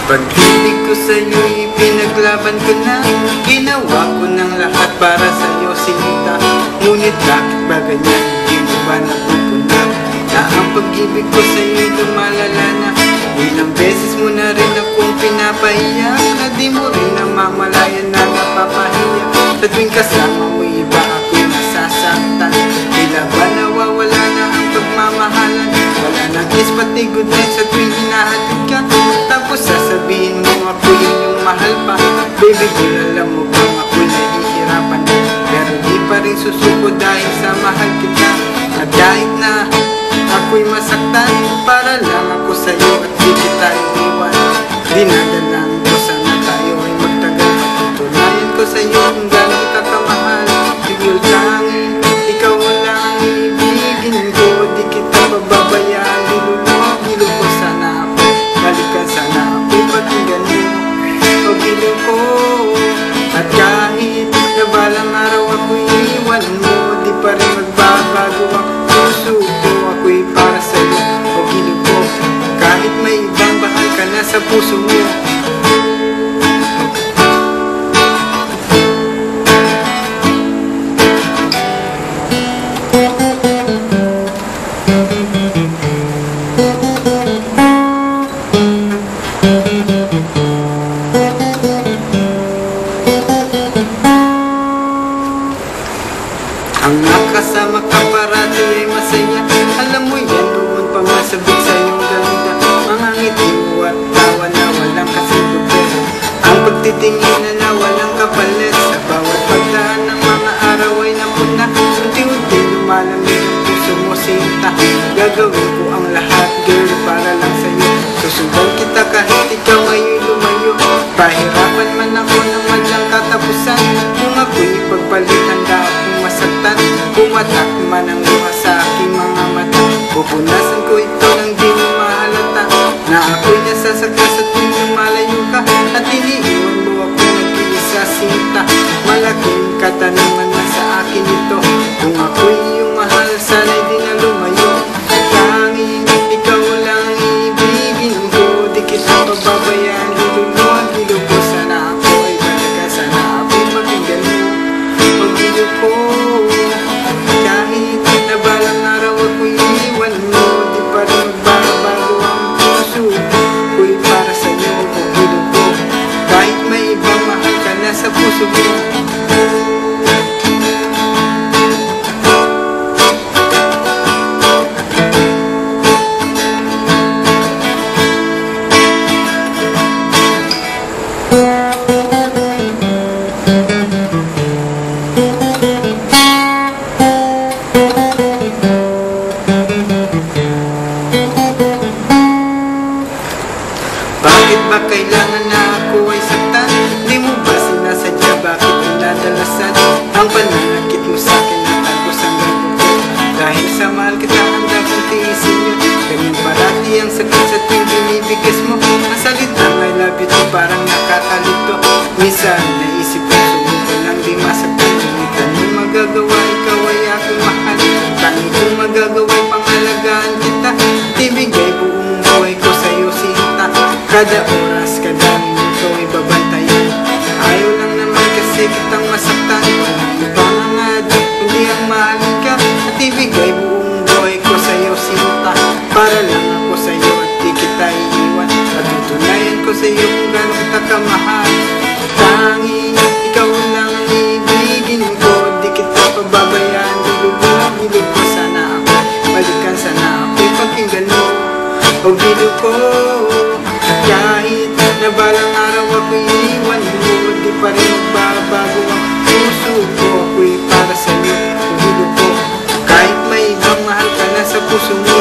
Pag-ibig ko sa'yo'y pinaglaban ko na, ginawa ko ng lahat para sa'yo sinita. Ngunit bakit ba ganyan, di mo ba napupuna na ang pag-ibig ko sa'yo'y lumalala na? Ilang beses mo na rin akong pinapahiya, na di mo rin namamalayan na napapahiya. Sa tuwing kasama mo iba ako'y nasasaktan. Tila ba nawawala na ang pagmamahalan? Wala nang kiss pati good night sa tuwing hinahatid ka. Tapos sasabihin mo ako yung mahal pa. Baby girl, alam mo bang ako'y nahihirapan, pero di pa rin susuko dahil sa mahal kita. At kahit na ako'y masaktan, para lang ako sa'yo at di kita iiwan. Dinadalaan ko sana tayo ay magtagal. Patunayan ko sa'yo kung gano'n kita kamahal. Siguro tanging ikaw lang ang ibigin ko, di kita pababayaan. Nilulog ko sana ako, balikan sana ako'y pakinggan mo pag-ilo ko. At kahit na balang araw ako'y iwan mo, di pa rin magbabago ang puso ko. Ako'y para sa'yo, pag-ilo ko. Kahit may ibang bahal ka na sa puso mo. Ang nakasama ka parati ay masaya. Alam mo yan, doon pa masabik sa iyong ganda. Mga ngiti mo at tawa na walang kasibugay. Ang pagtitingin na walang kapalit. Sa bawat pagdaan ng mga araw ay napuna. Unti-unti lumalamig ang puso mo sinta. Gagawin ko ang lahat girl para lang sa'yo. Susundan kita kahit ikaw ngayon lumayo. Pahirapan man ako ng madlang katapusan. Kung ako'y ipagpalitan na akong masaktan, pumatak man ang luha sa aking mga mata. Pupunasan ko ito nang di mo mahalata na ako'y nasasaktan sa tuwing lumalayo ka. At iniiwan mo ako nag-iisa sinta. Malaking katanungan na sa akin ito. Kung ako'y iyong mahal, sana'y di na lumayo. Tanging ikaw lang ibigin ko, di kita pababayaan. Hilulog ko sana ako ay balikan, sana ako'y pakinggan mo pag-ilo ko. Kahit na balang araw ako'y iwan mo, di pa rin magbabago ang puso ko'y para sa'yo, pag-ilo ko. Kahit may ibang mahal ka na sa puso mo. Bakit ba kailangan na ako ay saktan? Di mo ba sinasadya, bakit pinadalasan ang pananakit mo sa'kin at tagos ang ganda ko? Dahil sa mahal kita handa kong tiisin yun. Ganyan parati ang sakit sa tuwing binibigas mo. Ang salitang I love you to parang nakakalito. Minsan naisip ko subukan lang di masaktan. Ngunit anong magagawa, ikaw ay aking mahal. Tanging kong magagawa ay pangalagaan kita. Ibigay buong buhay ko sa'yo sinta. Kada oras, kada minuto ay babantayan. Ayaw lang naman kasi kitang masaktan. Walang ibang hangadip, kundi ang mahalin ka. At ibigay buong buhay ko sa'yo sinta. Para lang ako sa'yo at di kita iiwan. Patutunayan ko sa'yo kung gano'n kita kamahal. Tanging ikaw lang ang ibigin ko, di kita pababayaan. Nilulog ko sana ako, balikan sana ako'y pakinggan mo pag-ilo ko. Kahit na balang araw ako'y iwan mo, di pa rin magbabago ang puso ko. Ako'y para sa'yo, pag-ilo ko. Kahit may ibang mahal ka na sa puso mo.